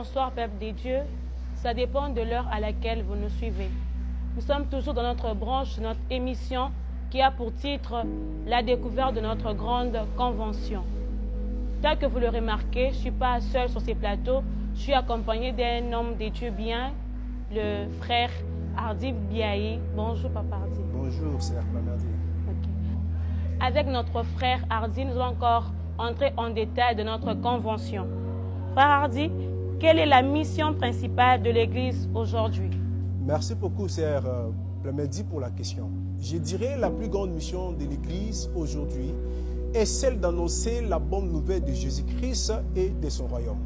bonsoir, peuple des dieux. Ça dépend de l'heure à laquelle vous nous suivez. Nous sommes toujours dans notre branche, notre émission qui a pour titre la découverte de notre grande convention. Tel que vous le remarquez, je ne suis pas seule sur ces plateaux. Je suis accompagnée d'un homme des dieux bien, le frère Hardy Biaye. Bonjour, Papa Hardy. Bonjour, c'est Ahmed Hardy. Okay. Avec notre frère Hardy, nous allons encore entrer en détail de notre convention. Frère Hardy, quelle est la mission principale de l'Église aujourd'hui? Merci beaucoup, Sœur Plamedi, pour la question. Je dirais la plus grande mission de l'Église aujourd'hui est celle d'annoncer la bonne nouvelle de Jésus-Christ et de son royaume.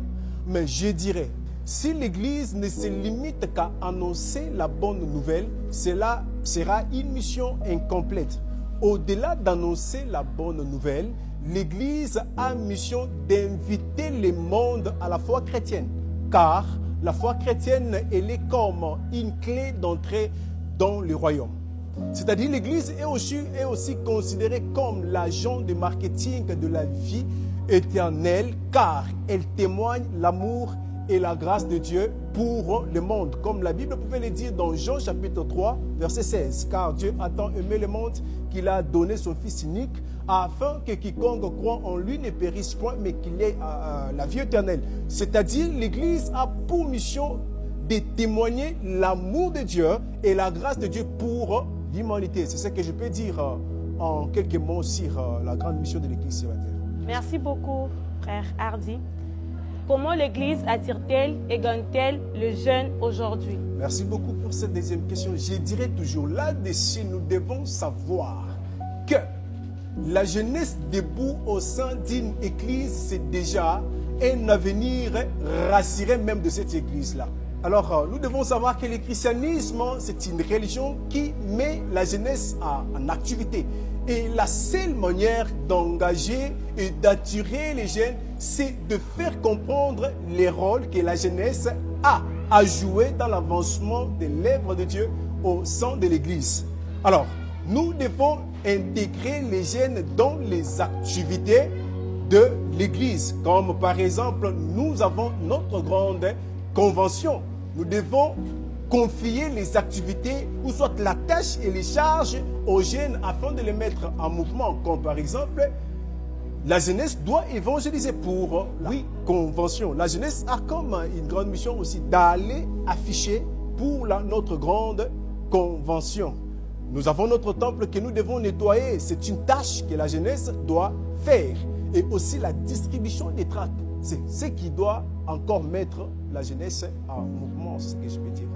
Mais je dirais, si l'Église ne se limite qu'à annoncer la bonne nouvelle, cela sera une mission incomplète. Au-delà d'annoncer la bonne nouvelle, l'Église a mission d'inviter le monde à la foi chrétienne, car la foi chrétienne, elle est comme une clé d'entrée dans le royaume. C'est-à-dire l'Église est aussi considérée comme l'agent de marketing de la vie éternelle, car elle témoigne l'amour et la grâce de Dieu pour le monde. Comme la Bible pouvait le dire dans Jean chapitre 3, verset 16. Car Dieu a tant aimé le monde qu'il a donné son Fils unique, afin que quiconque croit en lui ne périsse point, mais qu'il ait la vie éternelle. C'est-à-dire l'Église a pour mission de témoigner l'amour de Dieu et la grâce de Dieu pour l'humanité. C'est ce que je peux dire en quelques mots sur la grande mission de l'Église sur la terre. Merci beaucoup, frère Hardy. Comment l'Église attire-t-elle et gagne-t-elle le jeune aujourd'hui? Merci beaucoup pour cette deuxième question. Je dirais toujours, là-dessus, nous devons savoir que la jeunesse debout au sein d'une église, c'est déjà un avenir rassuré même de cette église-là. Alors, nous devons savoir que le christianisme, c'est une religion qui met la jeunesse en activité. Et la seule manière d'engager et d'attirer les jeunes, c'est de faire comprendre les rôles que la jeunesse a à jouer dans l'avancement de l'œuvre de Dieu au sein de l'Église. Alors, nous devons intégrer les jeunes dans les activités de l'Église. Comme par exemple, nous avons notre grande convention. Nous devons confier les activités ou soit la tâche et les charges aux jeunes afin de les mettre en mouvement. Comme par exemple, la jeunesse doit évangéliser pour la convention. La jeunesse a comme une grande mission aussi d'aller afficher pour notre grande convention. Nous avons notre temple que nous devons nettoyer. C'est une tâche que la jeunesse doit faire. Et aussi la distribution des tracts. C'est ce qui doit encore mettre la jeunesse en mouvement. C'est ce que je peux dire.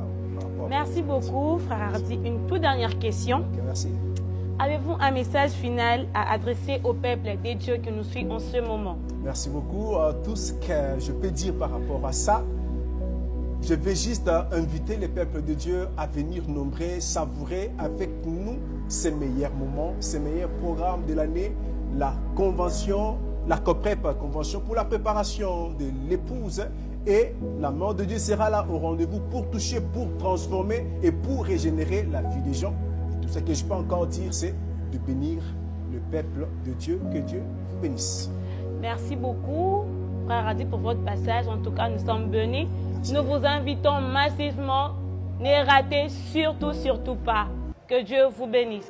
Merci beaucoup, frère Hardy. Une toute dernière question. Okay, merci. Avez-vous un message final à adresser au peuple des dieux qui nous suit en ce moment? Merci beaucoup. Tout ce que je peux dire par rapport à ça, je vais juste inviter les peuples de Dieu à venir nombreux, savourer avec nous ces meilleurs moments, ces meilleurs programmes de l'année, la convention, la COPREP, convention pour la préparation de l'épouse. Et la main de Dieu sera là au rendez-vous pour toucher, pour transformer et pour régénérer la vie des gens. Et tout ce que je peux encore dire, c'est de bénir le peuple de Dieu. Que Dieu vous bénisse. Merci beaucoup, frère Hardy, pour votre passage. En tout cas, nous sommes bénis. Nous vous invitons massivement. Ne ratez surtout pas. Que Dieu vous bénisse.